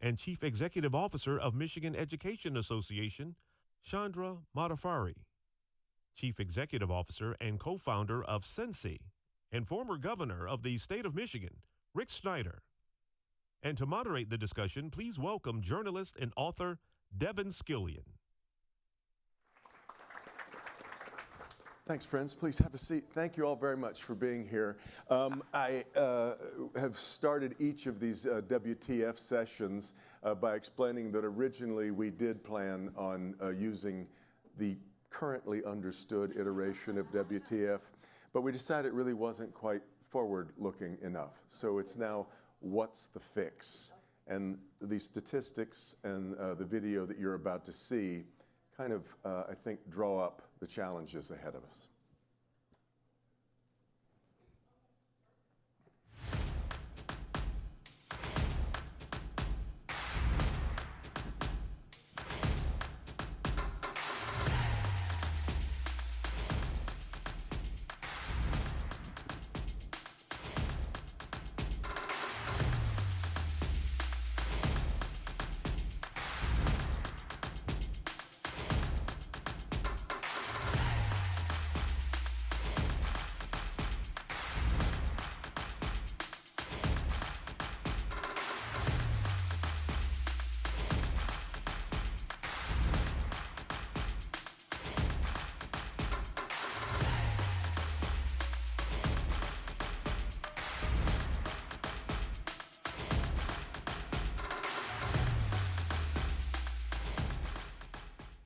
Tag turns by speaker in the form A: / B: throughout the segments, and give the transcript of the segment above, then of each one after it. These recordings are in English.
A: and Chief Executive Officer of Michigan Education Association, Chandra Madafferi, Chief Executive Officer and co-founder of SensCy, and former Governor of the state of Michigan, Snyder. And to moderate the discussion, please welcome journalist and author Devin Scillian.
B: Thanks, friends. Please have a seat. Thank you all very much for being here. I have started each of these WTF sessions by explaining that originally we did plan on using the currently understood iteration of WTF, but we decided it really wasn't quite forward-looking enough. So it's now, what's the fix? And the statistics and the video that you're about to see kind of, I think, draw up the challenges ahead of us.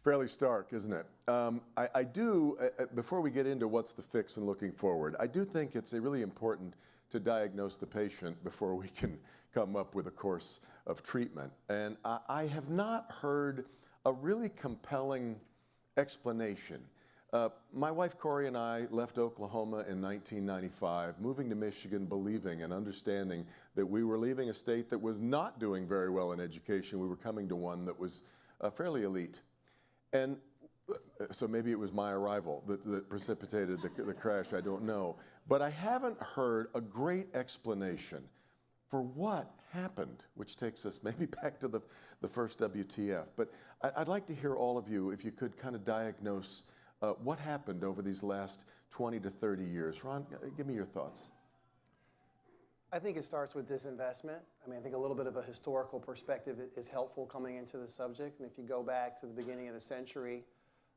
B: Fairly stark, isn't it? I do, before we get into what's the fix and looking forward, I do think it's really important to diagnose the patient before we can come up with a course of treatment. And I have not heard a really compelling explanation. My wife Corey and I left Oklahoma in 1995, moving to Michigan, believing and understanding that we were leaving a state that was not doing very well in education. We were coming to one that was fairly elite. And so maybe it was my arrival that precipitated the crash, I don't know. But I haven't heard a great explanation for what happened, which takes us maybe back to the first WTF. But I'd like to hear all of you, if you could kind of diagnose what happened over these last 20 to 30 years. Ron, give me your thoughts.
C: I think it starts with disinvestment. I mean, I think a little bit of a historical perspective is helpful coming into the subject. And if you go back to the beginning of the century,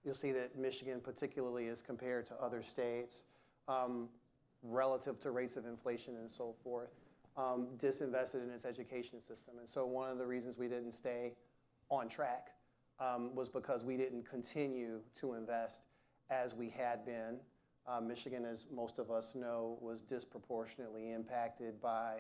C: you'll see that Michigan particularly is compared to other states relative to rates of inflation and so forth, disinvested in its education system. And so one of the reasons we didn't stay on track was because we didn't continue to invest as we had been. Michigan, as most of us know, was disproportionately impacted by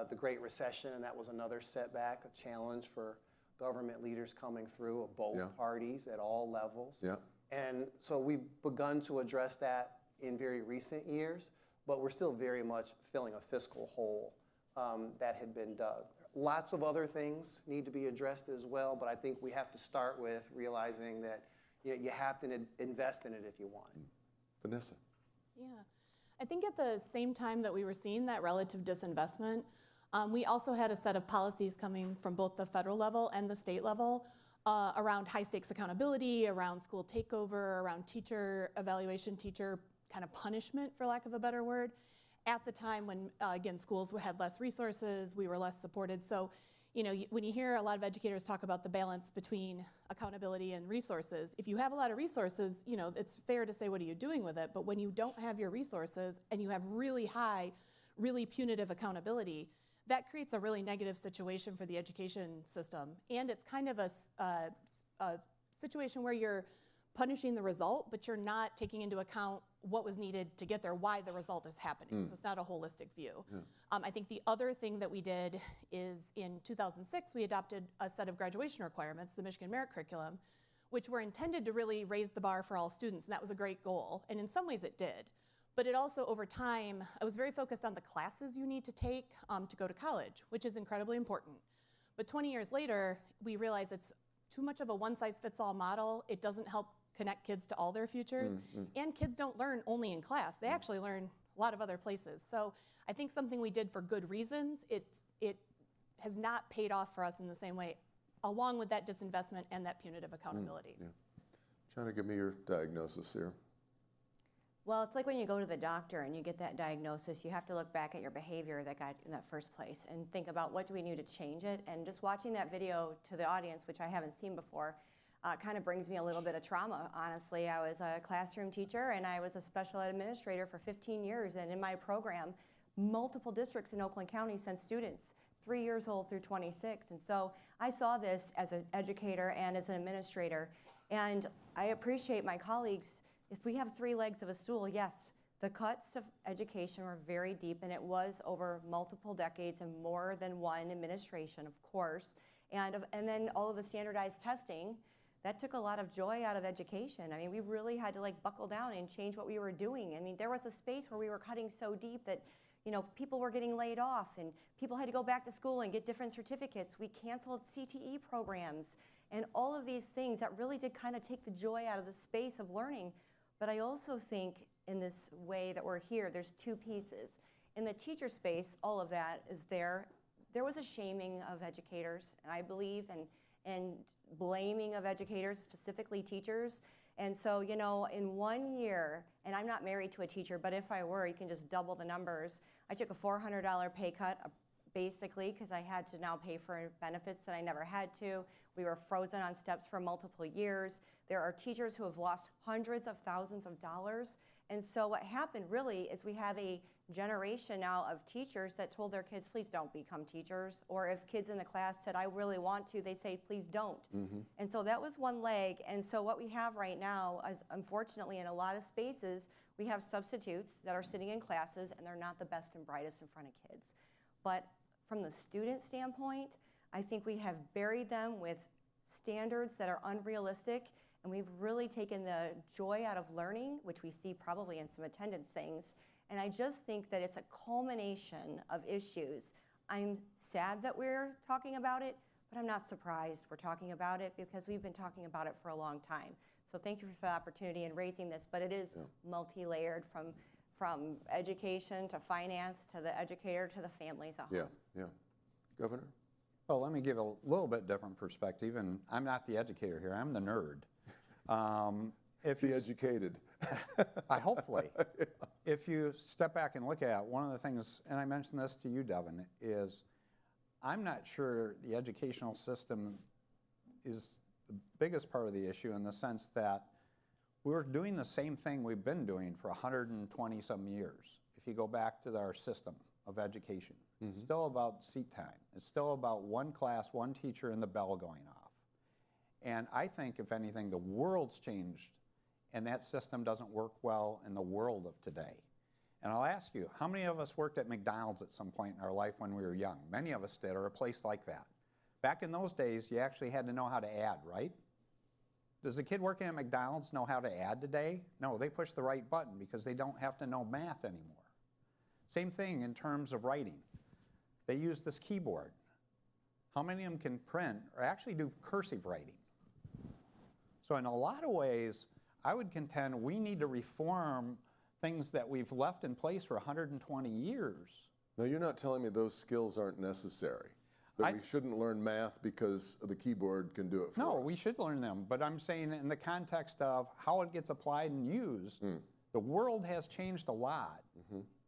C: the Great Recession, and that was another setback, a challenge for government leaders coming through of both parties at all levels. And so we've begun to address that in very recent years, but we're still very much filling a fiscal hole that had been dug. Lots of other things need to be addressed as well, but I think we have to start with realizing that you have to invest in it if you want.
B: Venessa.
D: Yeah, I think at the same time that we were seeing that relative disinvestment, we also had a set of policies coming from both the federal level and the state level around high stakes accountability, around school takeover, around teacher evaluation, teacher kind of punishment, for lack of a better word, at the time when, again, schools had less resources, we were less supported. So, you know, when you hear a lot of educators talk about the balance between accountability and resources, if you have a lot of resources, you know, it's fair to say, what are you doing with it? But when you don't have your resources and you have really high, really punitive accountability, that creates a really negative situation for the education system. And it's kind of a situation where you're punishing the result, but you're not taking into account what was needed to get there, why the result is happening. So it's not a holistic view. I think the other thing that we did is in 2006, we adopted a set of graduation requirements, the Michigan Merit Curriculum, which were intended to really raise the bar for all students, and that was a great goal. And in some ways it did. But it also, over time, I was very focused on the classes you need to take to go to college, which is incredibly important. But 20 years later, we realized it's too much of a one-size-fits-all model. It doesn't help connect kids to all their futures. And kids don't learn only in class. They actually learn a lot of other places. So I think something we did for good reasons, it has not paid off for us in the same way, along with that disinvestment and that punitive accountability.
B: Yeah. Chandra, give me your diagnosis here.
E: Well, it's like when you go to the doctor and you get that diagnosis, you have to look back at your behavior that got in that first place and think about what do we need to change it. And just watching that video to the audience, which I haven't seen before, kind of brings me a little bit of trauma, honestly. I was a classroom teacher and I was a special ed administrator for 15 years. And in my program, multiple districts in Oakland County sent students 3 years old through 26. And so I saw this as an educator and as an administrator. And I appreciate my colleagues. If we have three legs of a stool, yes, the cuts of education were very deep, and it was over multiple decades and more than one administration, of course. And then all of the standardized testing, that took a lot of joy out of education. I mean, we really had to like buckle down and change what we were doing. I mean, there was a space where we were cutting so deep that, you know, people were getting laid off and people had to go back to school and get different certificates. We canceled CTE programs and all of these things that really did kind of take the joy out of the space of learning. But I also think in this way that we're here, there's two pieces. In the teacher space, all of that is there. There was a shaming of educators, and I believe, and blaming of educators, specifically teachers. And so, you know, in 1 year, and I'm not married to a teacher, but if I were, you can just double the numbers. I took a $400 pay cut, basically, because I had to now pay for benefits that I never had to. We were frozen on steps for multiple years. There are teachers who have lost hundreds of thousands of dollars. And so what happened really is we have a generation now of teachers that told their kids, please don't become teachers. Or if kids in the class said, I really want to, they say, please don't. Mm-hmm. And so that was one leg. And so what we have right now is, unfortunately, in a lot of spaces, we have substitutes that are sitting in classes and they're not the best and brightest in front of kids. But from the student standpoint, I think we have buried them with standards that are unrealistic, and we've really taken the joy out of learning, which we see probably in some attendance things. And I just think that it's a culmination of issues. I'm sad that we're talking about it, but I'm not surprised we're talking about it because we've been talking about it for a long time. So thank you for the opportunity in raising this, but it is multi-layered from education to finance to the educator to the families at home.
B: Yeah. Governor?
F: Well, let me give a little bit different perspective, and I'm not the educator here, I'm the nerd.
B: The educated.
F: Hopefully. If you step back and look at one of the things, and I mentioned this to you, Devin, is I'm not sure the educational system is the biggest part of the issue in the sense that we're doing the same thing we've been doing for 120 some years. If you go back to our system of education, it's still about seat time. It's still about one class, one teacher, and the bell going off. And I think, if anything, the world's changed, and that system doesn't work well in the world of today. And I'll ask you, how many of us worked at McDonald's at some point in our life when we were young? Many of us did, or a place like that. Back in those days, you actually had to know how to add, right? Does a kid working at McDonald's know how to add today? No, they push the right button because they don't have to know math anymore. Same thing in terms of writing. They use this keyboard. How many of them can print or actually do cursive writing? So in a lot of ways, I would contend we need to reform things that we've left in place for 120 years.
B: No, you're not telling me those skills aren't necessary. That we shouldn't learn math because the keyboard can do it for us.
F: No, we should learn them. But I'm saying in the context of how it gets applied and used, the world has changed a lot.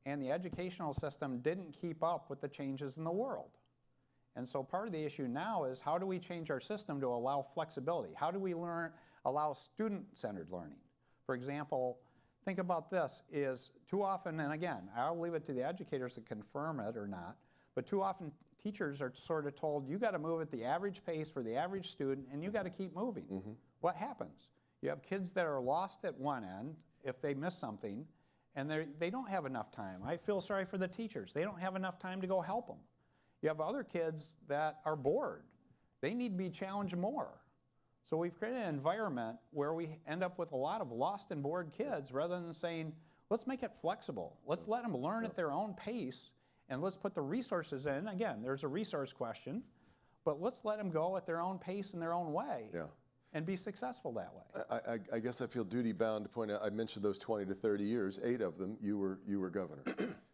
F: And the educational system didn't keep up with the changes in the world. And so part of the issue now is how do we change our system to allow flexibility? How do we allow student-centered learning? For example, think about this, is too often, and again, I'll leave it to the educators to confirm it or not, but too often teachers are sort of told, you got to move at the average pace for the average student, and you got to keep moving. What happens? You have kids that are lost at one end if they miss something, and they don't have enough time. I feel sorry for the teachers. They don't have enough time to go help them. You have other kids that are bored. They need to be challenged more. So we've created an environment where we end up with a lot of lost and bored kids rather than saying, let's make it flexible. Let's let them learn at their own pace, and let's put the resources in. Again, there's a resource question, but let's let them go at their own pace in their own way. And be successful that way.
B: I guess I feel duty bound to point out, I mentioned those 20 to 30 years, 8 of them, you were governor.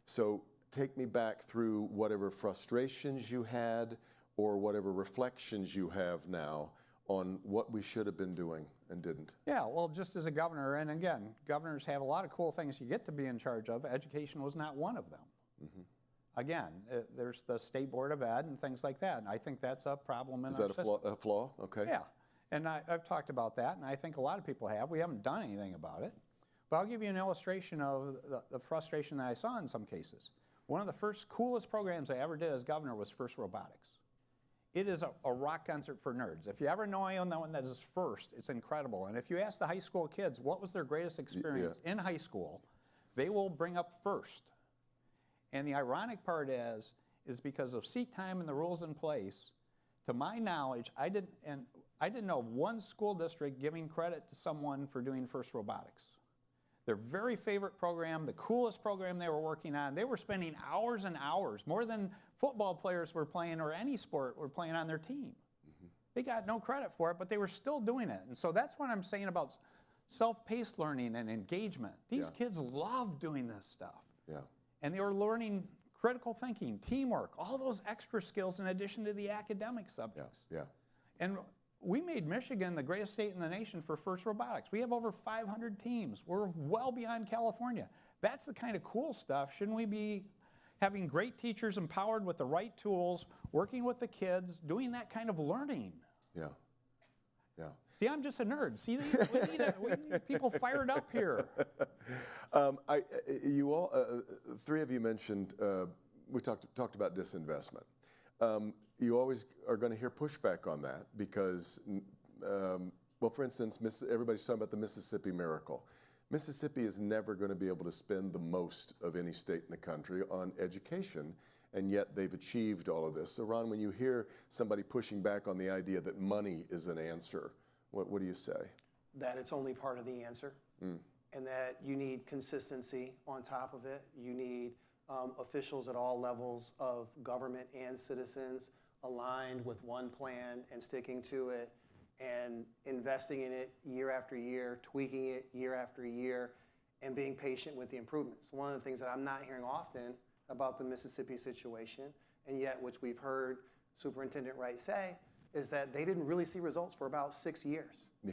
B: So take me back through whatever frustrations you had or whatever reflections you have now on what we should have been doing and didn't.
F: Yeah, well, just as a governor, and again, governors have a lot of cool things you get to be in charge of. Education was not one of them. Again, there's the State Board of Ed and things like that, and I think that's a problem in our system. Is
B: that a flaw? Okay.
F: Yeah, and I've talked about that, and I think a lot of people have. We haven't done anything about it. But I'll give you an illustration of the frustration that I saw in some cases. One of the first coolest programs I ever did as governor was FIRST Robotics. It is a rock concert for nerds. If you ever know anyone that is FIRST, it's incredible. And if you ask the high school kids what was their greatest experience in high school, they will bring up FIRST. And the ironic part is because of seat time and the rules in place, to my knowledge, I didn't know of one school district giving credit to someone for doing FIRST Robotics. Their very favorite program, the coolest program they were working on, they were spending hours and hours, more than football players were playing or any sport were playing on their team. They got no credit for it, but they were still doing it. And so that's what I'm saying about self-paced learning and engagement. These kids love doing this stuff.
B: Yeah.
F: And they were learning critical thinking, teamwork, all those extra skills in addition to the academic subjects.
B: Yeah.
F: And we made Michigan the greatest state in the nation for FIRST Robotics. We have over 500 teams. We're well beyond California. That's the kind of cool stuff. Shouldn't we be having great teachers empowered with the right tools, working with the kids, doing that kind of learning?
B: Yeah. Yeah.
F: See, I'm just a nerd. See, we need people fired up here.
B: You all, three of you mentioned, we talked about disinvestment. You always are going to hear pushback on that because, well, for instance, everybody's talking about the Mississippi miracle. Mississippi is never going to be able to spend the most of any state in the country on education, and yet they've achieved all of this. So, Ron, when you hear somebody pushing back on the idea that money is an answer, what do you say?
C: That it's only part of the answer, and that you need consistency on top of it. You need officials at all levels of government and citizens aligned with one plan and sticking to it and investing in it year after year, tweaking it year after year, and being patient with the improvements. One of the things that I'm not hearing often about the Mississippi situation, and yet which we've heard Superintendent Wright say, is that they didn't really see results for about 6 years.
B: Yeah.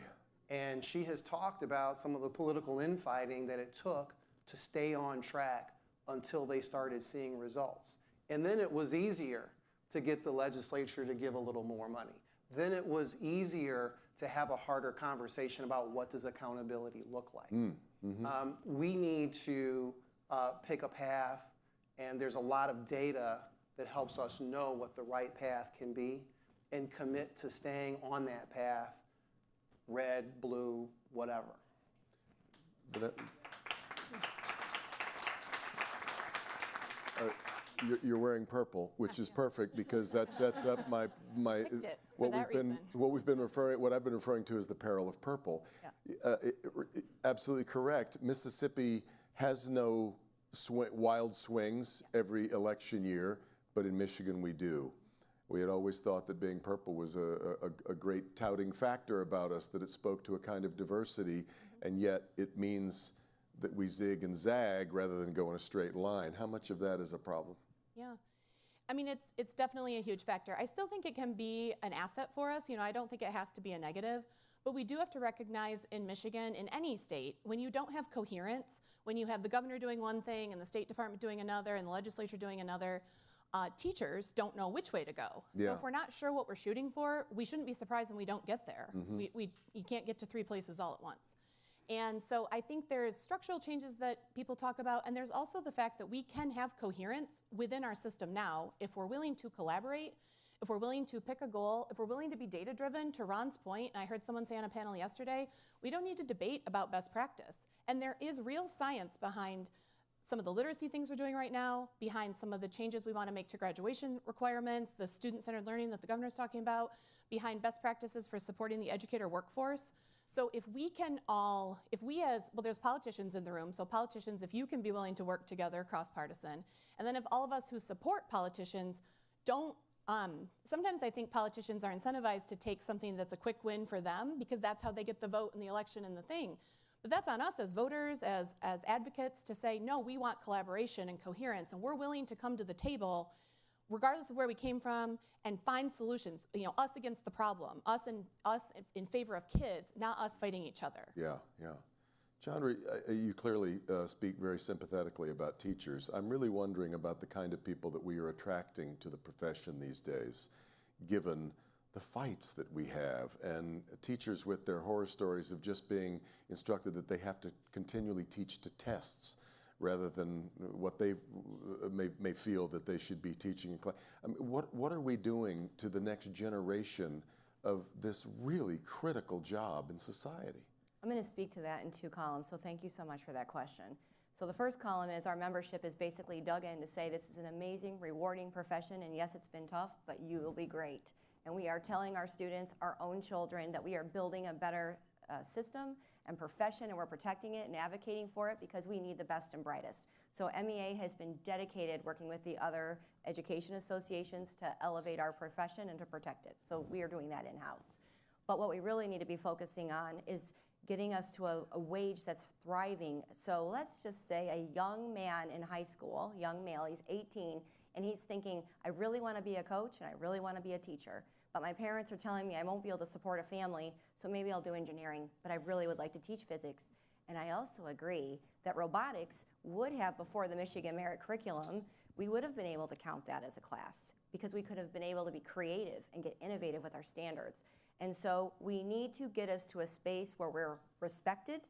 C: And she has talked about some of the political infighting that it took to stay on track until they started seeing results. And then it was easier to get the legislature to give a little more money. Then it was easier to have a harder conversation about what does accountability look like. We need to pick a path, and there's a lot of data that helps us know what the right path can be and commit to staying on that path, red, blue, whatever.
B: You're wearing purple, which is perfect because that sets up what I've been referring to as the peril of purple. Yeah. Absolutely correct. Mississippi has no wild swings every election year, but in Michigan we do. We had always thought that being purple was a great touting factor about us, that it spoke to a kind of diversity, and yet it means that we zig and zag rather than go in a straight line. How much of that is a problem?
D: Yeah. I mean, it's definitely a huge factor. I still think it can be an asset for us. You know, I don't think it has to be a negative, but we do have to recognize in Michigan, in any state, when you don't have coherence, when you have the governor doing one thing and the State Department doing another and the legislature doing another, teachers don't know which way to go.
B: Yeah.
D: So if we're not sure what we're shooting for, we shouldn't be surprised when we don't get there. You can't get to 3 places all at once. And so I think there's structural changes that people talk about, and there's also the fact that we can have coherence within our system now if we're willing to collaborate, if we're willing to pick a goal, if we're willing to be data-driven. To Ron's point, and I heard someone say on a panel yesterday, we don't need to debate about best practice. And there is real science behind some of the literacy things we're doing right now, behind some of the changes we want to make to graduation requirements, the student-centered learning that the governor's talking about, behind best practices for supporting the educator workforce. So if we there's politicians in the room, so politicians, if you can be willing to work together cross-partisan, and then if all of us who support politicians don't, sometimes I think politicians are incentivized to take something that's a quick win for them because that's how they get the vote in the election and the thing. But that's on us as voters, as advocates, to say, no, we want collaboration and coherence, and we're willing to come to the table regardless of where we came from, and find solutions. You know, us against the problem, us in favor of kids, not us fighting each other.
B: Yeah, yeah. Chandra, you clearly speak very sympathetically about teachers. I'm really wondering about the kind of people that we are attracting to the profession these days, given the fights that we have, and teachers with their horror stories of just being instructed that they have to continually teach to tests rather than what they may feel that they should be teaching in class. I mean, what are we doing to the next generation of this really critical job in society?
E: I'm going to speak to that in 2 columns, so thank you so much for that question. So the first column is our membership is basically dug in to say this is an amazing, rewarding profession, and yes, it's been tough, but you will be great. And we are telling our students, our own children, that we are building a better system and profession, and we're protecting it and advocating for it because we need the best and brightest. So MEA has been dedicated working with the other education associations to elevate our profession and to protect it. So we are doing that in-house. But what we really need to be focusing on is getting us to a wage that's thriving. So let's just say a young man in high school, young male, he's 18, and he's thinking, I really want to be a coach and I really want to be a teacher. But my parents are telling me I won't be able to support a family, so maybe I'll do engineering, but I really would like to teach physics. And I also agree that robotics would have, before the Michigan Merit Curriculum, we would have been able to count that as a class because we could have been able to be creative and get innovative with our standards. And so we need to get us to a space where we're respected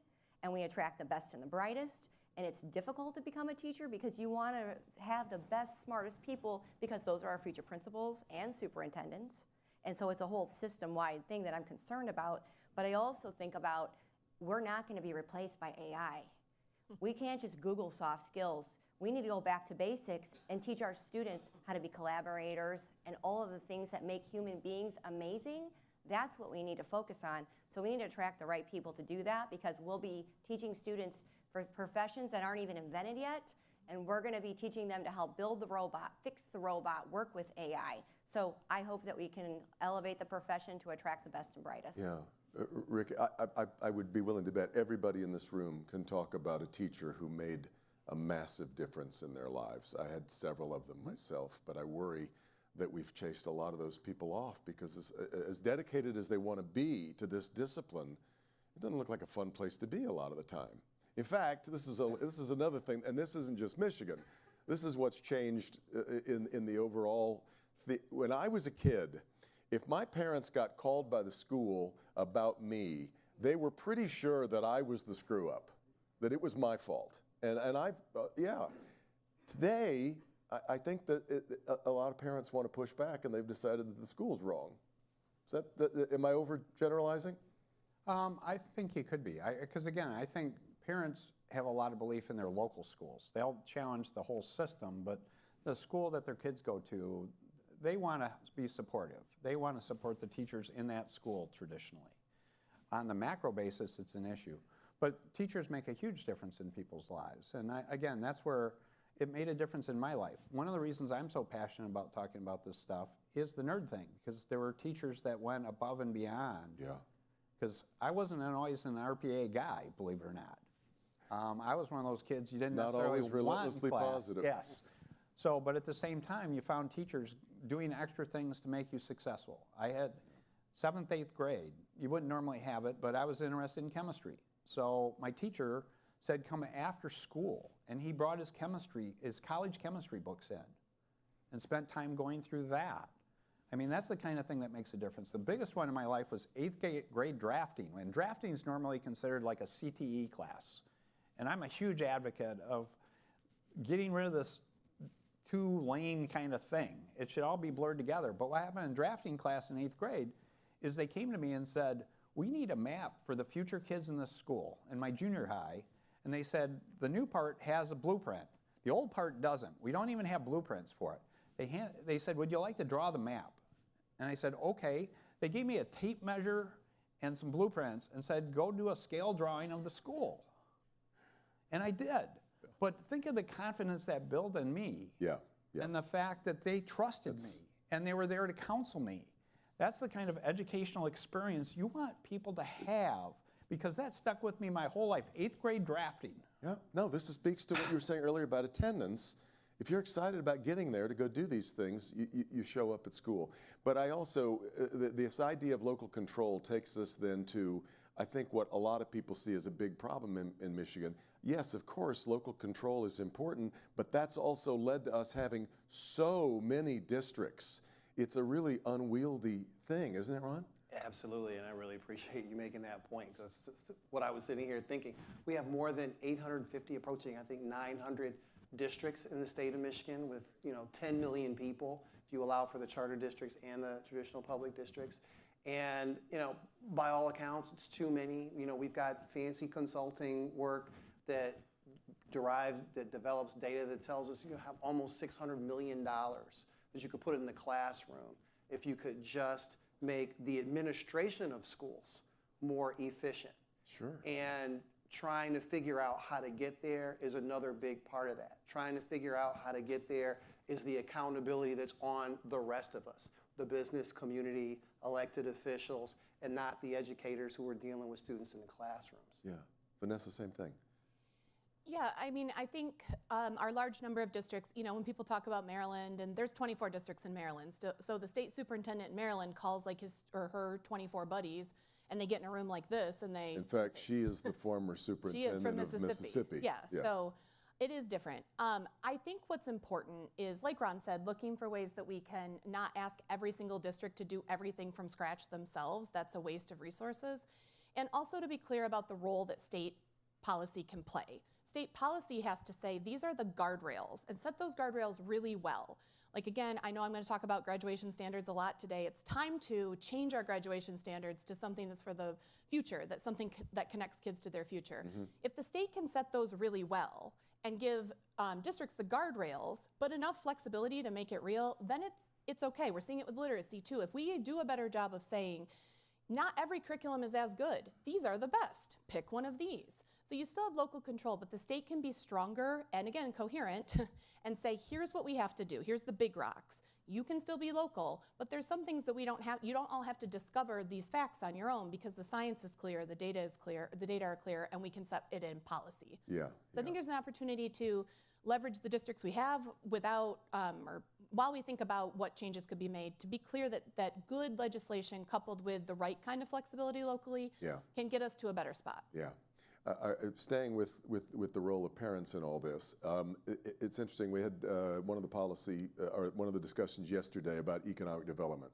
E: and we attract the best and the brightest. And it's difficult to become a teacher because you want to have the best, smartest people because those are our future principals and superintendents. And so it's a whole system-wide thing that I'm concerned about. But I also think about we're not going to be replaced by AI. We can't just Google soft skills. We need to go back to basics and teach our students how to be collaborators and all of the things that make human beings amazing. That's what we need to focus on. So we need to attract the right people to do that because we'll be teaching students for professions that aren't even invented yet, and we're going to be teaching them to help build the robot, fix the robot, work with AI. So I hope that we can elevate the profession to attract the best and brightest.
B: Yeah. Rick, I would be willing to bet everybody in this room can talk about a teacher who made a massive difference in their lives. I had several of them myself, but I worry that we've chased a lot of those people off because as dedicated as they want to be to this discipline, it doesn't look like a fun place to be a lot of the time. In fact, this is another thing, and this isn't just Michigan. This is what's changed in the overall. When I was a kid, if my parents got called by the school about me, they were pretty sure that I was the screw up, that it was my fault. And yeah. Today, I think that a lot of parents want to push back, and they've decided that the school's wrong. Is am I overgeneralizing?
F: I think you could be, because again, I think parents have a lot of belief in their local schools. They'll challenge the whole system, but the school that their kids go to, they want to be supportive. They want to support the teachers in that school traditionally. On the macro basis, it's an issue. But teachers make a huge difference in people's lives. And again, that's where it made a difference in my life. One of the reasons I'm so passionate about talking about this stuff is the nerd thing, because there were teachers that went above and beyond.
B: Yeah.
F: Because I wasn't always an RPA guy, believe it or not. I was one of those kids you didn't
B: Not
F: necessarily
B: always relentlessly
F: want in class.
B: positive.
F: Yes. So, but at the same time, you found teachers doing extra things to make you successful. I had 7th, 8th grade. You wouldn't normally have it, but I was interested in chemistry. So my teacher said come after school, and he brought his college chemistry books in and spent time going through that. I mean, that's the kind of thing that makes a difference. The biggest one in my life was 8th grade drafting, and drafting is normally considered like a CTE class. And I'm a huge advocate of getting rid of this two-lane kind of thing. It should all be blurred together. But what happened in drafting class in 8th grade is they came to me and said, we need a map for the future kids in this school, in my junior high. And they said, the new part has a blueprint. The old part doesn't. We don't even have blueprints for it. They said, would you like to draw the map? And I said, okay. They gave me a tape measure and some blueprints and said, go do a scale drawing of the school. And I did. But think of the confidence that built in me.
B: Yeah.
F: And the fact that they trusted me and they were there to counsel me. That's the kind of educational experience you want people to have, because that stuck with me my whole life. 8th grade drafting.
B: Yeah, no, this speaks to what you were saying earlier about attendance. If you're excited about getting there to go do these things, you show up at school. But I also, this idea of local control takes us then to, I think, what a lot of people see as a big problem in Michigan. Yes, of course, local control is important, but that's also led to us having so many districts. It's a really unwieldy thing, isn't it, Ron?
C: Absolutely, and I really appreciate you making that point, because what I was sitting here thinking, we have more than 850, approaching I think 900 districts in the state of Michigan with 10 million people, if you allow for the charter districts and the traditional public districts. And by all accounts, it's too many. We've got fancy consulting work that develops data that tells us you have almost $600 million that you could put in the classroom if you could just make the administration of schools more efficient.
B: Sure.
C: And trying to figure out how to get there is another big part of that. Trying to figure out how to get there is the accountability that's on the rest of us, the business community, elected officials, and not the educators who are dealing with students in the classrooms.
B: Yeah. Vanessa, same thing.
D: Yeah, I mean, I think our large number of districts, when people talk about Maryland, and there's 24 districts in Maryland, so the state superintendent in Maryland calls like his or her 24 buddies, and they get in a room like this, and they...
B: In fact, she is the former superintendent
D: of Mississippi. Yeah,
B: yes.
D: So it is different. I think what's important is, like Ron said, looking for ways that we can not ask every single district to do everything from scratch themselves. That's a waste of resources. And also to be clear about the role that state policy can play. State policy has to say, these are the guardrails, and set those guardrails really well. Like, again, I know I'm going to talk about graduation standards a lot today. It's time to change our graduation standards to something that's for the future, that's something that connects kids to their future. Mm-hmm. If the state can set those really well and give districts the guardrails, but enough flexibility to make it real, then it's okay. We're seeing it with literacy too. If we do a better job of saying, not every curriculum is as good, these are the best, pick one of these. So you still have local control, but the state can be stronger and, again, coherent and say, here's what we have to do. Here's the big rocks. You can still be local, but there's some things that you don't all have to discover these facts on your own, because the science is clear, the data is clear, the data are clear, and we can set it in policy.
B: Yeah.
D: So I think there's an opportunity to leverage the districts we have without, or while we think about what changes could be made, to be clear that good legislation coupled with the right kind of flexibility locally can get us to a better spot.
B: Yeah. Staying with the role of parents in all this, it's interesting. We had one of the discussions yesterday about economic development.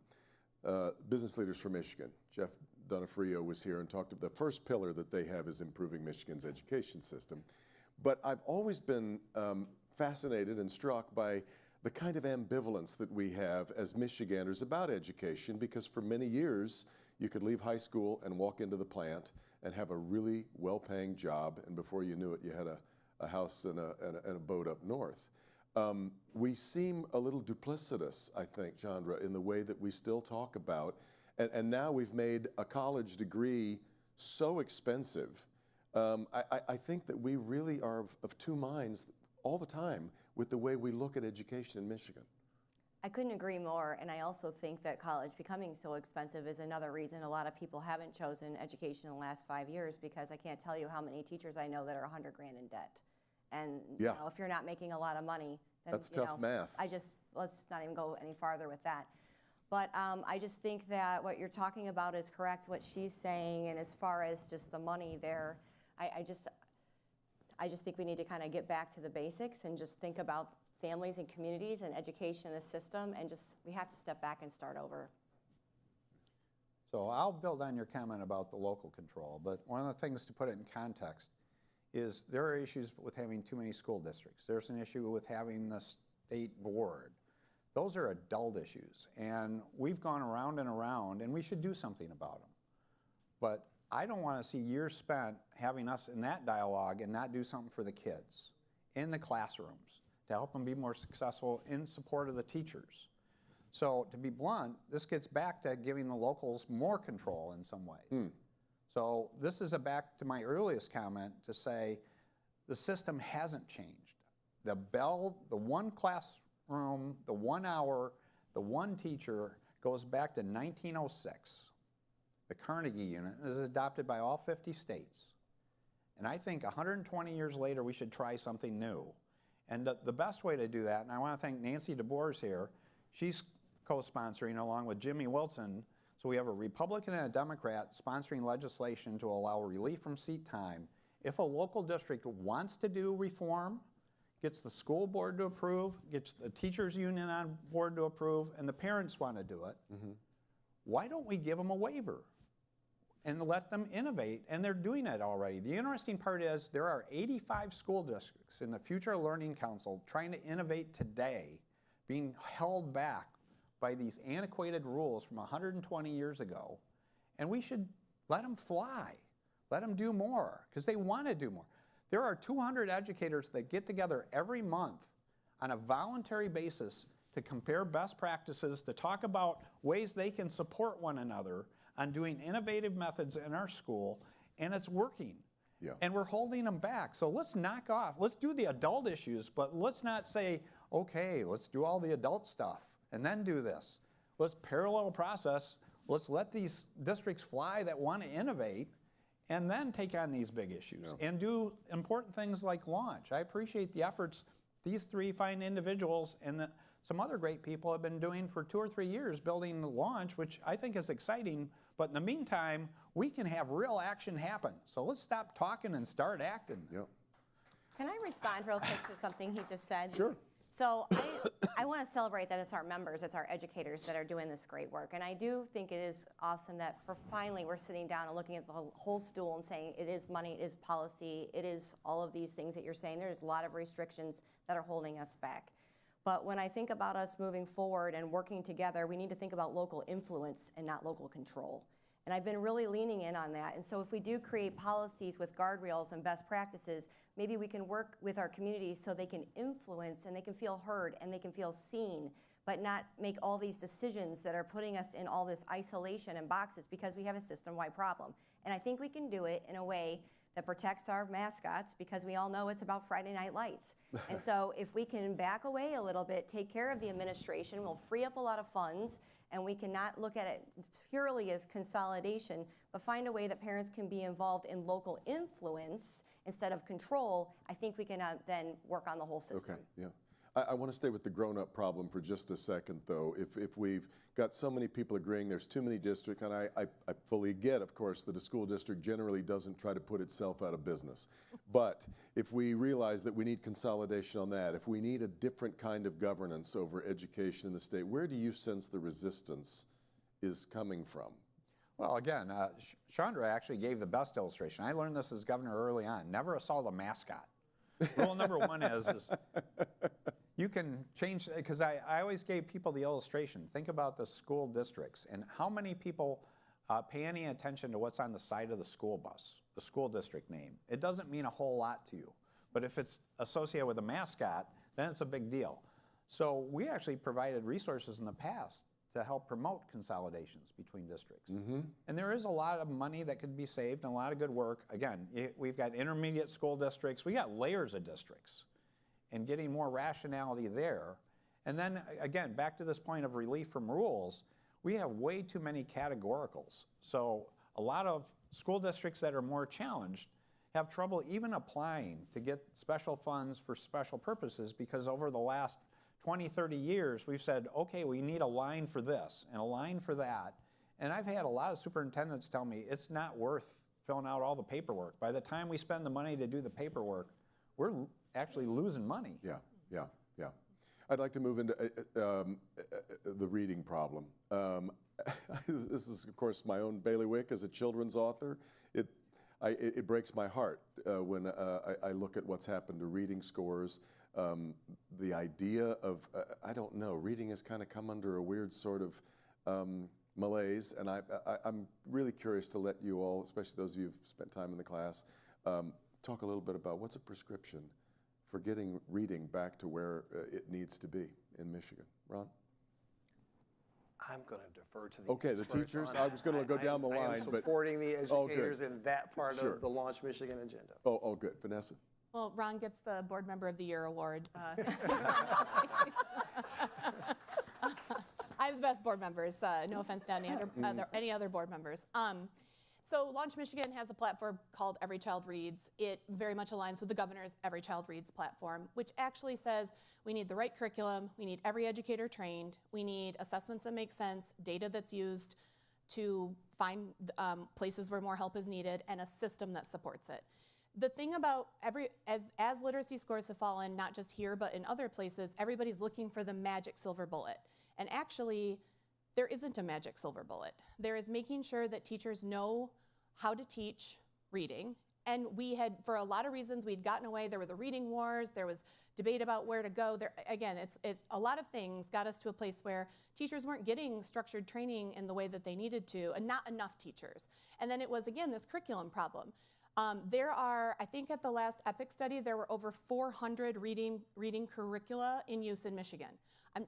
B: Business leaders from Michigan, Jeff Donofrio was here and talked about the first pillar that they have is improving Michigan's education system. But I've always been fascinated and struck by the kind of ambivalence that we have as Michiganders about education, because for many years you could leave high school and walk into the plant and have a really well-paying job, and before you knew it, you had a house and a boat up north. We seem a little duplicitous, I think, Chandra, in the way that we still talk about, and now we've made a college degree so expensive. I think that we really are of two minds all the time with the way we look at education in Michigan.
E: I couldn't agree more, and I also think that college becoming so expensive is another reason a lot of people haven't chosen education in the last 5 years, because I can't tell you how many teachers I know that are $100 grand in debt. And if you're not making a lot of money, then
B: that's tough math.
E: Let's not even go any farther with that. But I just think that what you're talking about is correct, what she's saying, and as far as just the money there, I just think we need to kind of get back to the basics and just think about families and communities and education in the system, and we have to step back and start over.
F: So I'll build on your comment about the local control, but one of the things to put it in context is there are issues with having too many school districts. There's an issue with having the state board. Those are adult issues, and we've gone around and around, and we should do something about them. But I don't want to see years spent having us in that dialogue and not do something for the kids in the classrooms to help them be more successful in support of the teachers. So to be blunt, this gets back to giving the locals more control in some ways. So this is back to my earliest comment to say the system hasn't changed. The one classroom, the 1 hour, the one teacher goes back to 1906. the Carnegie Unit, is adopted by all 50 states. And I think 120 years later, we should try something new. And the best way to do that, and I want to thank Nancy DeBoer's here, she's co-sponsoring along with Jimmy Wilson. So we have a Republican and a Democrat sponsoring legislation to allow relief from seat time. If a local district wants to do reform, gets the school board to approve, gets the teachers union on board to approve, and the parents want to do it, why don't we give them a waiver and let them innovate? And they're doing it already. The interesting part is there are 85 school districts in the Future Learning Council trying to innovate today, being held back by these antiquated rules from 120 years ago, and we should let them fly, let them do more, because they want to do more. There are 200 educators that get together every month on a voluntary basis to compare best practices, to talk about ways they can support one another on doing innovative methods in our school, and it's working.
B: Yeah.
F: And we're holding them back. So let's knock off, let's do the adult issues, but let's not say, okay, let's do all the adult stuff and then do this. Let's parallel process. Let's let these districts fly that want to innovate and then take on these big issues and do important things like launch. I appreciate the efforts these three fine individuals and some other great people have been doing for 2 or 3 years, building the launch, which I think is exciting. But in the meantime, we can have real action happen. So let's stop talking and start acting.
B: Yep.
E: Can I respond real quick to something he just said?
B: Sure.
E: So I want to celebrate that it's our members, it's our educators that are doing this great work. And I do think it is awesome that finally we're sitting down and looking at the whole stool and saying it is money, it is policy, it is all of these things that you're saying. There's a lot of restrictions that are holding us back. But when I think about us moving forward and working together, we need to think about local influence and not local control. And I've been really leaning in on that. And so if we do create policies with guardrails and best practices, maybe we can work with our communities so they can influence and they can feel heard and they can feel seen, but not make all these decisions that are putting us in all this isolation and boxes because we have a system-wide problem. And I think we can do it in a way that protects our mascots because we all know it's about Friday Night Lights. And so if we can back away a little bit, take care of the administration, we'll free up a lot of funds, and we cannot look at it purely as consolidation, but find a way that parents can be involved in local influence instead of control. I think we can then work on the whole system.
B: Okay, yeah. I want to stay with the grown-up problem for just a second, though. If we've got so many people agreeing there's too many districts, and I fully get, of course, that a school district generally doesn't try to put itself out of business. But if we realize that we need consolidation on that, if we need a different kind of governance over education in the state, where do you sense the resistance is coming from?
F: Well, again, Chandra actually gave the best illustration. I learned this as governor early on. Never assault a mascot. Rule number one is you can change, because I always gave people the illustration. Think about the school districts and how many people pay any attention to what's on the side of the school bus, the school district name. It doesn't mean a whole lot to you. But if it's associated with a mascot, then it's a big deal. So we actually provided resources in the past to help promote consolidations between districts. And there is a lot of money that could be saved and a lot of good work. Again, we've got intermediate school districts. We got layers of districts and getting more rationality there. And then, again, back to this point of relief from rules, we have way too many categoricals. So a lot of school districts that are more challenged have trouble even applying to get special funds for special purposes because over the last 20, 30 years, we've said, okay, we need a line for this and a line for that. And I've had a lot of superintendents tell me it's not worth filling out all the paperwork. By the time we spend the money to do the paperwork, we're actually losing money.
B: Yeah, yeah, yeah. I'd like to move into the reading problem. This is, of course, my own bailiwick as a children's author. It breaks my heart when I look at what's happened to reading scores. The idea of, I don't know, reading has kind of come under a weird sort of malaise, and I'm really curious to let you all, especially those of you who've spent time in the class, talk a little bit about what's a prescription for getting reading back to where it needs to be in Michigan. Ron?
C: I'm going to defer to the
B: Okay, the
C: experts
B: teachers.
C: on
B: I was going to go down the line,
C: I am
B: but
C: supporting the educators in that part
B: Sure.
C: of the Launch Michigan agenda.
B: Oh, good. Vanessa?
D: Well, Ron gets the Board Member of the Year award. I've the best board members. No offense to any other board members. So Launch Michigan has a platform called Every Child Reads. It very much aligns with the governor's Every Child Reads platform, which actually says we need the right curriculum, we need every educator trained, we need assessments that make sense, data that's used to find places where more help is needed, and a system that supports it. The thing about as literacy scores have fallen, not just here, but in other places, everybody's looking for the magic silver bullet. And actually, there isn't a magic silver bullet. There is making sure that teachers know how to teach reading. And we had, for a lot of reasons, we'd gotten away. There were the reading wars. There was debate about where to go. Again, a lot of things got us to a place where teachers weren't getting structured training in the way that they needed to, and not enough teachers. And then it was, again, this curriculum problem. There are, I think at the last EPIC study, there were over 400 reading curricula in use in Michigan.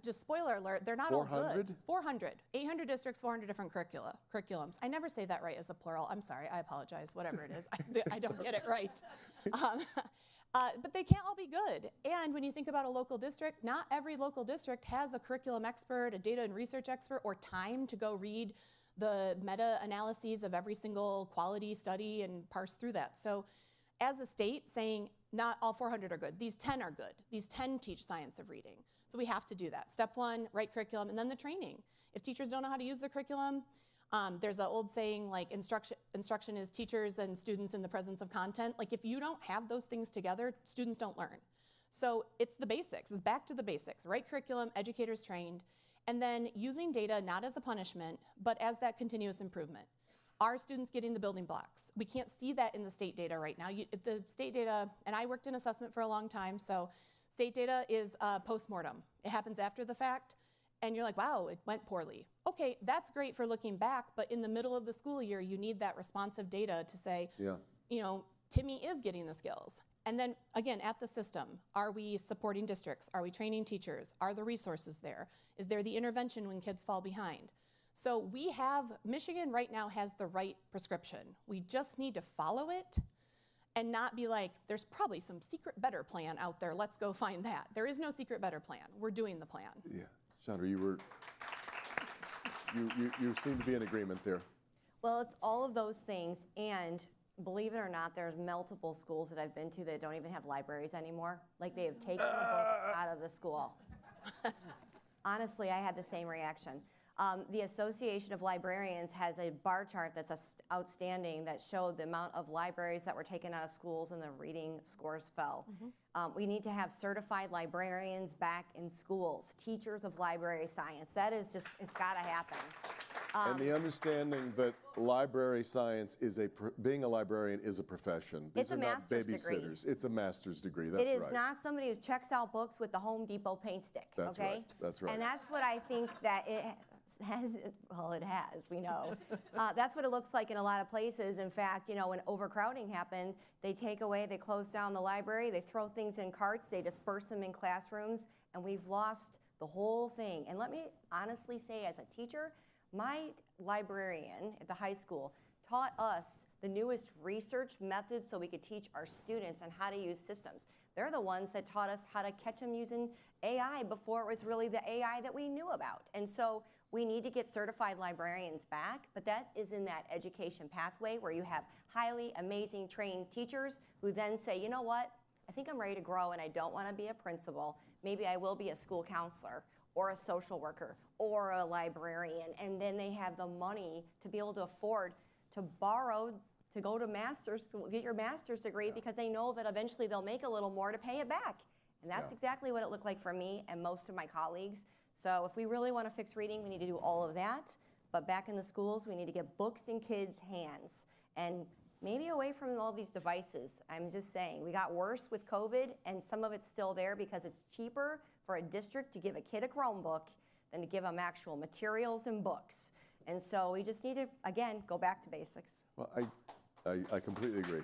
D: Just spoiler alert, they're not all good. 400. 800 districts, 400 different curriculums. I never say that right as a plural. I'm sorry, I apologize, whatever it is. I don't get it right. But they can't all be good. And when you think about a local district, not every local district has a curriculum expert, a data and research expert, or time to go read the meta-analyses of every single quality study and parse through that. So as a state saying not all 400 are good, these 10 are good. These 10 teach science of reading. So we have to do that. Step one, right curriculum, and then the training. If teachers don't know how to use the curriculum, there's an old saying like instruction is teachers and students in the presence of content. Like if you don't have those things together, students don't learn. So it's the basics, it's back to the basics, right curriculum, educators trained, and then using data not as a punishment, but as that continuous improvement. Are students getting the building blocks? We can't see that in the state data right now. The state data, and I worked in assessment for a long time, so state data is post-mortem. It happens after the fact, and you're like, wow, it went poorly. Okay, that's great for looking back, but in the middle of the school year, you need that responsive data to say, you know, Timmy is getting the skills. And then, again, at the system, are we supporting districts? Are we training teachers? Are the resources there? Is there the intervention when kids fall behind? So Michigan right now has the right prescription. We just need to follow it and not be like, there's probably some secret better plan out there. Let's go find that. There is no secret better plan. We're doing the plan.
B: Yeah, Chandra, you seem to be in agreement there.
E: Well, it's all of those things, and believe it or not, there's multiple schools that I've been to that don't even have libraries anymore. Like they have taken the books out of the school. Honestly, I had the same reaction. The Association of Librarians has a bar chart that's outstanding that showed the amount of libraries that were taken out of schools and the reading scores fell. We need to have certified librarians back in schools, teachers of library science. That is just, it's gotta happen.
B: And the understanding that library science is being a librarian is a profession. These
E: It's a
B: are not
E: master's degree.
B: babysitters. It's a master's degree, that's
E: It is
B: right.
E: not somebody who checks out books with the Home Depot paint stick,
B: That's
E: okay?
B: right, that's right.
E: And that's what I think that it has, well, it has, we know. That's what it looks like in a lot of places. In fact, you know, when overcrowding happened, they close down the library, they throw things in carts, they disperse them in classrooms, and we've lost the whole thing. And let me honestly say, as a teacher, my librarian at the high school taught us the newest research methods so we could teach our students on how to use systems. They're the ones that taught us how to catch them using AI before it was really the AI that we knew about. And so we need to get certified librarians back, but that is in that education pathway where you have highly amazing trained teachers who then say, you know what, I think I'm ready to grow and I don't want to be a principal. Maybe I will be a school counselor or a social worker or a librarian, and then they have the money to be able to afford to borrow to go to get your master's degree because they know that eventually they'll make a little more to pay it back. And that's exactly what it looked like for me and most of my colleagues. So if we really want to fix reading, we need to do all of that. But back in the schools, we need to get books in kids' hands and maybe away from all these devices. I'm just saying, we got worse with COVID, and some of it's still there because it's cheaper for a district to give a kid a Chromebook than to give them actual materials and books. And so we just need to, again, go back to basics.
B: Well, I completely agree.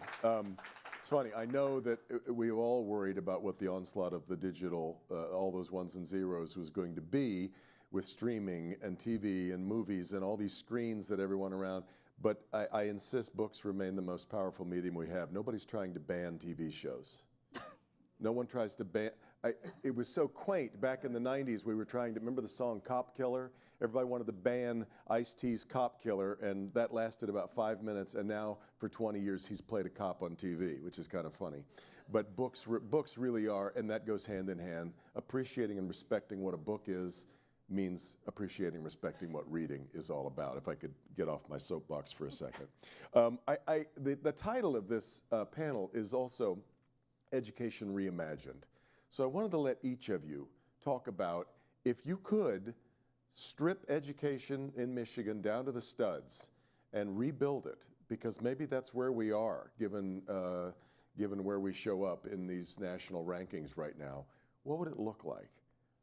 B: It's funny, I know that we all worried about what the onslaught of the digital, all those ones and zeros was going to be with streaming and TV and movies and all these screens that everyone around. But I insist books remain the most powerful medium we have. Nobody's trying to ban TV shows. No one tries to ban. it was so quaint. Back in the 90s, we were trying to, remember the song Cop Killer? Everybody wanted to ban Ice-T's Cop Killer, and that lasted about 5 minutes, and now for 20 years he's played a cop on TV, which is kind of funny. But books really are, and that goes hand in hand. Appreciating and respecting what a book is means appreciating and respecting what reading is all about, if I could get off my soapbox for a second. The title of this panel is also Education Reimagined. So I wanted to let each of you talk about, if you could strip education in Michigan down to the studs and rebuild it, because maybe that's where we are, given where we show up in these national rankings right now, what would it look like?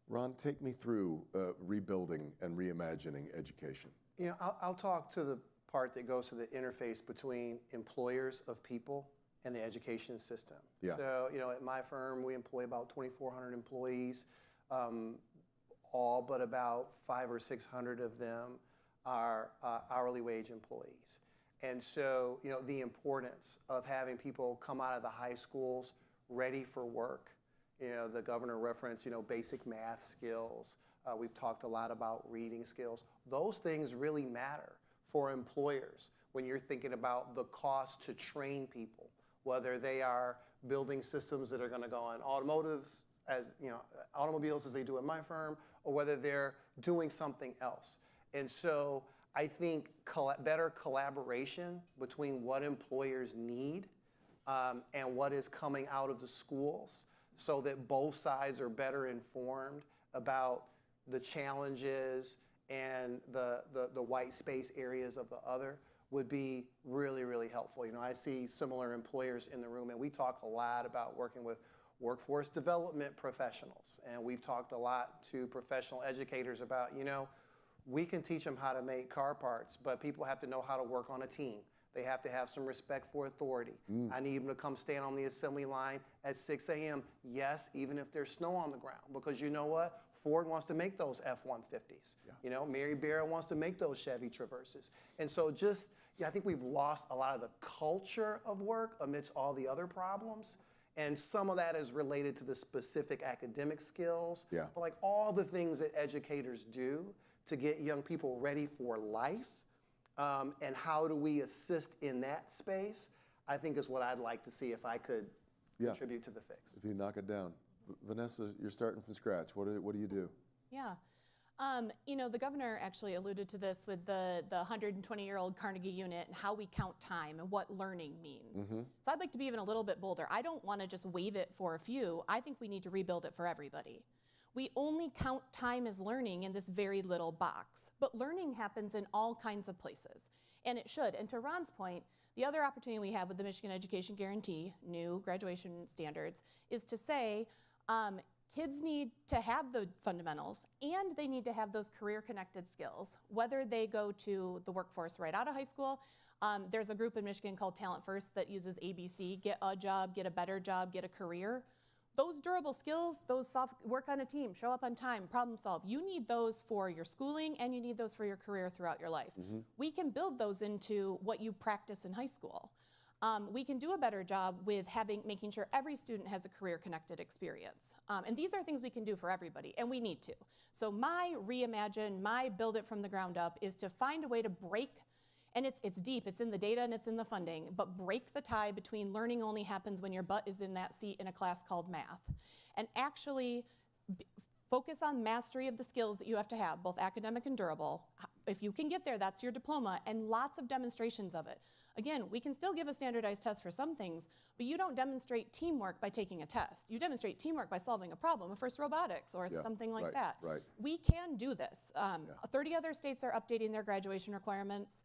B: Ron, take me through rebuilding and reimagining education.
C: You know, I'll talk to the part that goes to the interface between employers of people and the education system.
B: Yeah.
C: So, you know, at my firm, we employ about 2,400 employees. All but about 500 or 600 of them are hourly wage employees. And so, you know, the importance of having people come out of the high schools ready for work. You know, the governor referenced, you know, basic math skills. We've talked a lot about reading skills. Those things really matter for employers when you're thinking about the cost to train people, whether they are building systems that are going to go on automotives, as you know, automobiles as they do at my firm, or whether they're doing something else. And so I think better collaboration between what employers need and what is coming out of the schools, so that both sides are better informed about the challenges and the white space areas of the other, would be really, really helpful. You know, I see similar employers in the room, and we talk a lot about working with workforce development professionals. And we've talked a lot to professional educators about, you know, we can teach them how to make car parts, but people have to know how to work on a team. They have to have some respect for authority. I need them to come stand on the assembly line at 6 a.m. Yes, even if there's snow on the ground, because you know what? Ford wants to make those F-150s. Yeah. You know, Mary Barra wants to make those Chevy Traverses. And so just, yeah, I think we've lost a lot of the culture of work amidst all the other problems. And some of that is related to the specific academic skills.
B: Yeah.
C: But like all the things that educators do to get young people ready for life, and how do we assist in that space, I think is what I'd like to see if I could contribute to the fix.
B: If you knock it down. Venessa, you're starting from scratch. What do you do?
D: Yeah. You know, the governor actually alluded to this with the 120-year-old Carnegie unit and how we count time and what learning means. So I'd like to be even a little bit bolder. I don't want to just waive it for a few. I think we need to rebuild it for everybody. We only count time as learning in this very little box, but learning happens in all kinds of places, and it should. And to Ron's point, the other opportunity we have with the Michigan Education Guarantee, new graduation standards, is to say, kids need to have the fundamentals, and they need to have those career-connected skills, whether they go to the workforce right out of high school. There's a group in Michigan called Talent First that uses ABC, get a job, get a better job, get a career. Those durable skills, those soft, work on a team, show up on time, problem solve, you need those for your schooling and you need those for your career throughout your life. We can build those into what you practice in high school. We can do a better job with making sure every student has a career-connected experience. And these are things we can do for everybody, and we need to. So my reimagine, my build it from the ground up is to find a way to break, and it's deep, it's in the data and it's in the funding, but break the tie between learning only happens when your butt is in that seat in a class called math, and actually focus on mastery of the skills that you have to have, both academic and durable. If you can get there, that's your diploma, and lots of demonstrations of it. Again, we can still give a standardized test for some things, but you don't demonstrate teamwork by taking a test. You demonstrate teamwork by solving a problem, first robotics or something like that.
B: Right.
D: We can do this. 30 other states are updating their graduation requirements.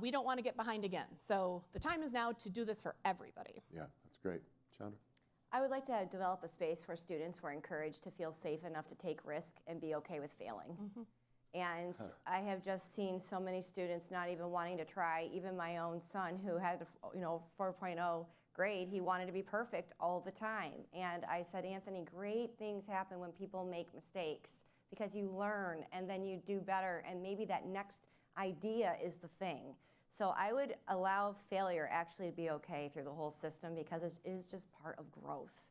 D: We don't want to get behind again. So the time is now to do this for everybody.
B: Yeah, that's great. Chandra?
E: I would like to develop a space where students were encouraged to feel safe enough to take risk and be okay with failing. And I have just seen so many students not even wanting to try. Even my own son, who had a 4.0 grade, he wanted to be perfect all the time. And I said, Anthony, great things happen when people make mistakes, because you learn and then you do better, and maybe that next idea is the thing. So I would allow failure actually to be okay through the whole system, because it is just part of growth.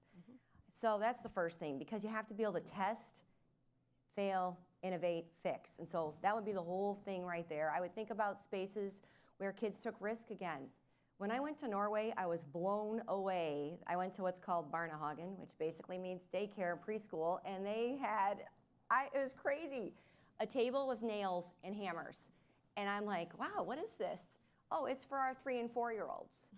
E: So that's the first thing, because you have to be able to test, fail, innovate, fix. And so that would be the whole thing right there. I would think about spaces where kids took risk again. When I went to Norway, I was blown away. I went to what's called Barnehagen, which basically means daycare and preschool, and they had, it was crazy, a table with nails and hammers. And I'm like, wow, what is this? Oh, it's for our 3- and 4-year-olds.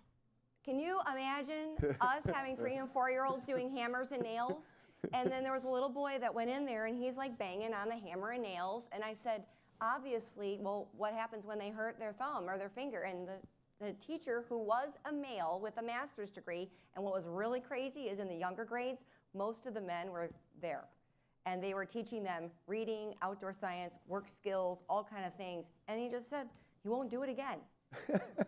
E: Can you imagine us having 3- and 4-year-olds doing hammers and nails? And then there was a little boy that went in there and he's like banging on the hammer and nails. And I said, obviously, well, what happens when they hurt their thumb or their finger? And the teacher, who was a male with a master's degree, and what was really crazy is in the younger grades, most of the men were there. And they were teaching them reading, outdoor science, work skills, all kind of things. And he just said, he won't do it again.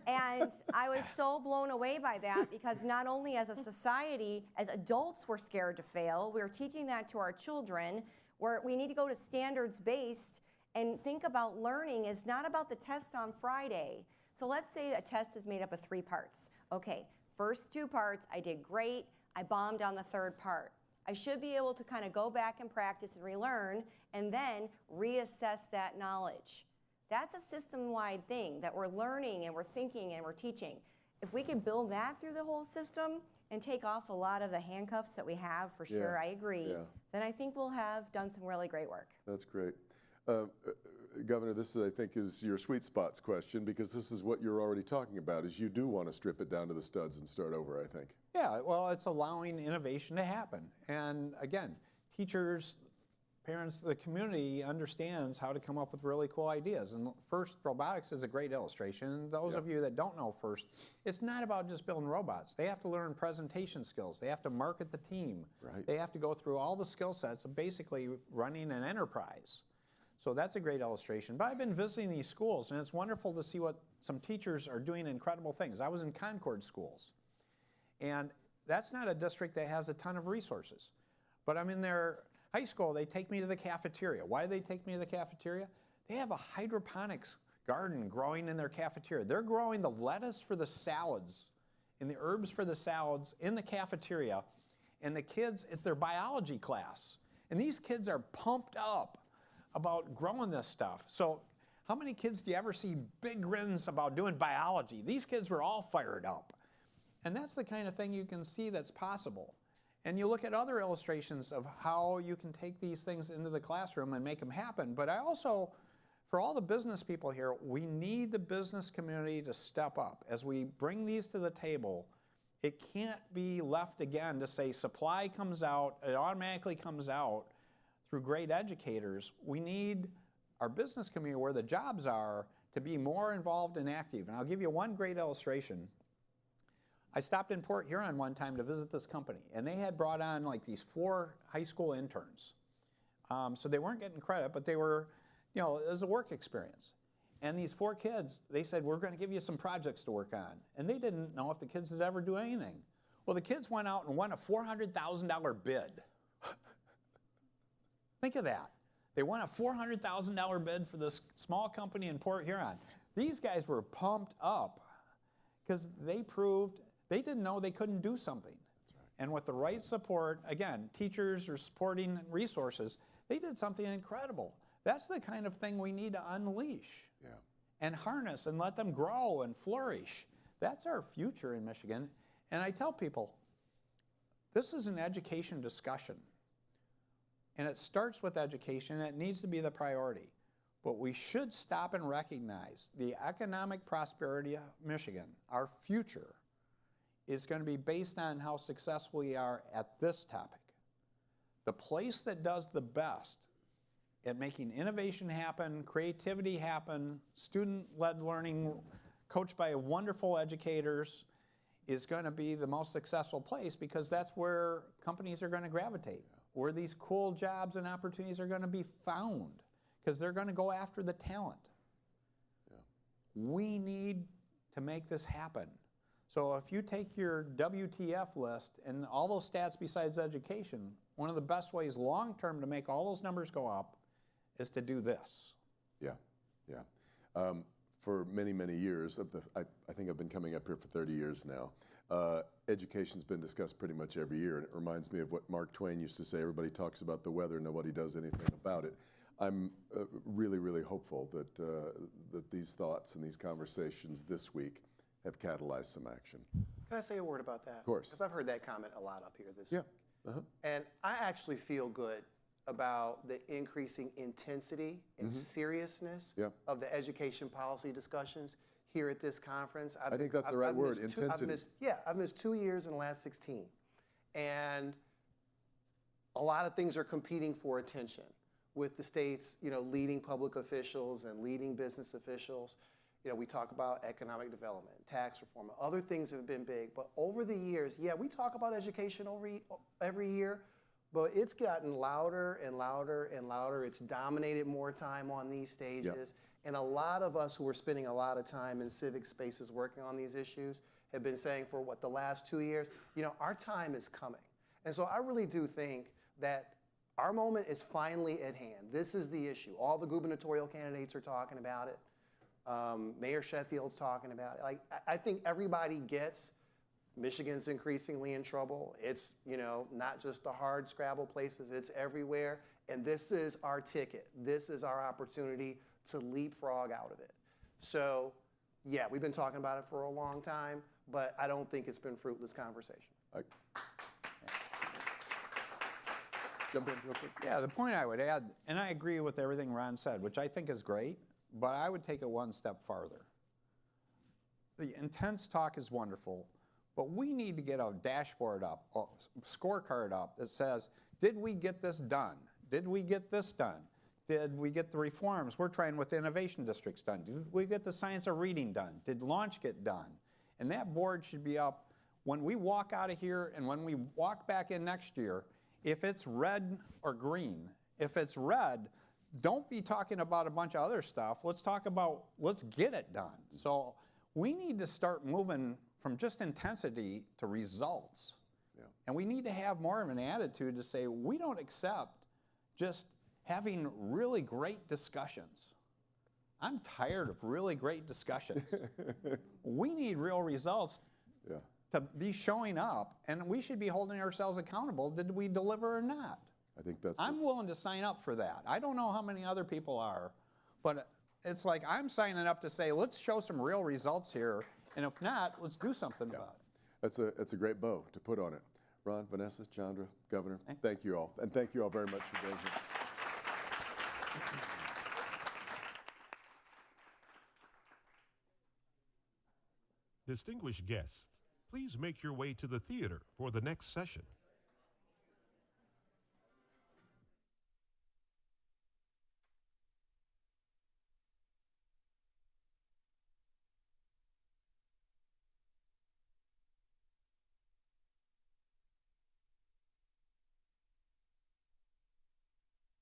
E: And I was so blown away by that, because not only as a society, as adults we're scared to fail, we're teaching that to our children, where we need to go to standards-based and think about learning is not about the test on Friday. So let's say a test is made up of 3 parts. Okay, first 2 parts, I did great, I bombed on the 3rd part. I should be able to kind of go back and practice and relearn, and then reassess that knowledge. That's a system-wide thing that we're learning and we're thinking and we're teaching. If we can build that through the whole system and take off a lot of the handcuffs that we have, for sure, I agree, then I think we'll have done some really great work.
B: That's great. Governor, this I think is your sweet spots question, because this is what you're already talking about, is you do want to strip it down to the studs and start over, I think.
F: Yeah, well, it's allowing innovation to happen. And again, teachers, parents, the community understands how to come up with really cool ideas. And FIRST Robotics is a great illustration. Those of you that don't know FIRST, it's not about just building robots. They have to learn presentation skills. They have to market the team.
B: Right.
F: They have to go through all the skill sets of basically running an enterprise. So that's a great illustration. But I've been visiting these schools, and it's wonderful to see what some teachers are doing incredible things. I was in Concord schools, and that's not a district that has a ton of resources. But I'm in their high school, they take me to the cafeteria. Why do they take me to the cafeteria? They have a hydroponics garden growing in their cafeteria. They're growing the lettuce for the salads and the herbs for the salads in the cafeteria. And the kids, it's their biology class. And these kids are pumped up about growing this stuff. So how many kids do you ever see big grins about doing biology? These kids were all fired up. And that's the kind of thing you can see that's possible. And you look at other illustrations of how you can take these things into the classroom and make them happen. But I also, for all the business people here, we need the business community to step up. As we bring these to the table, it can't be left again to say supply comes out, it automatically comes out through great educators. We need our business community, where the jobs are, to be more involved and active. And I'll give you one great illustration. I stopped in Port Huron one time to visit this company, and they had brought on like these 4 high school interns. So they weren't getting credit, but they were, you know, it was a work experience. And these 4 kids, they said, we're going to give you some projects to work on. And they didn't know if the kids would ever do anything. Well, the kids went out and won a $400,000 bid. Think of that. They won a $400,000 bid for this small company in Port Huron. These guys were pumped up because they proved they didn't know they couldn't do something. That's right. And with the right support, again, teachers or supporting resources, they did something incredible. That's the kind of thing we need to unleash and harness and let them grow and flourish. That's our future in Michigan. And I tell people, this is an education discussion. And it starts with education, and it needs to be the priority. But we should stop and recognize the economic prosperity of Michigan, our future, is going to be based on how successful we are at this topic. The place that does the best at making innovation happen, creativity happen, student-led learning coached by wonderful educators is going to be the most successful place, because that's where companies are going to gravitate, where these cool jobs and opportunities are going to be found, because they're going to go after the talent. We need to make this happen. So if you take your WTF list and all those stats besides education, one of the best ways long-term to make all those numbers go up is to do this.
B: for many, many years. I think I've been coming up here for 30 years now. Education's been discussed pretty much every year, and it reminds me of what Mark Twain used to say, everybody talks about the weather, nobody does anything about it. I'm really, really hopeful that, that these thoughts and these conversations this week have catalyzed some action.
C: Can I say a word about that?
B: Of course.
C: Because I've heard that comment a lot up here this
B: Yeah.
C: week. And I actually feel good about the increasing intensity and seriousness of the education policy discussions here at this conference.
B: I think that's the right word, intensity.
C: I've missed 2 years in the last 16. And a lot of things are competing for attention with the state's, leading public officials and leading business officials. We talk about economic development, tax reform, other things have been big. But over the years, we talk about education every year, but it's gotten louder and louder and louder. It's dominated more time on these stages. And a lot of us who are spending a lot of time in civic spaces working on these issues have been saying for the last 2 years, our time is coming. And so I really do think that our moment is finally at hand. This is the issue. All the gubernatorial candidates are talking about it. Mayor Sheffield's talking about it. I think everybody gets Michigan's increasingly in trouble. It's, not just the hard Scrabble places, it's everywhere. And this is our ticket. This is our opportunity to leapfrog out of it. So, we've been talking about it for a long time, but I don't think it's been fruitless conversation.
B: Jump in real quick.
F: Yeah, the point I would add, and I agree with everything Ron said, which I think is great, but I would take it one step farther. The intense talk is wonderful, but we need to get a dashboard up, a scorecard up that says, did we get this done? Did we get this done? Did we get the reforms we're trying with innovation districts done? Did we get the science of reading done? Did launch get done? And that board should be up when we walk out of here and when we walk back in next year. If it's red or green, if it's red, don't be talking about a bunch of other stuff. Let's talk about, let's get it done. So we need to start moving from just intensity to results. And we need to have more of an attitude to say, we don't accept just having really great discussions. I'm tired of really great discussions. We need real results to be showing up, and we should be holding ourselves accountable. Did we deliver or not?
B: I think that's.
F: I'm willing to sign up for that. I don't know how many other people are, but it's like I'm signing up to say, let's show some real results here, and if not, let's do something about it.
B: That's a great bow to put on it. Ron, Venessa, Chandra, Governor, thank you all. And thank you all very much for being here.
A: Distinguished guests, please make your way to the theater for the next session.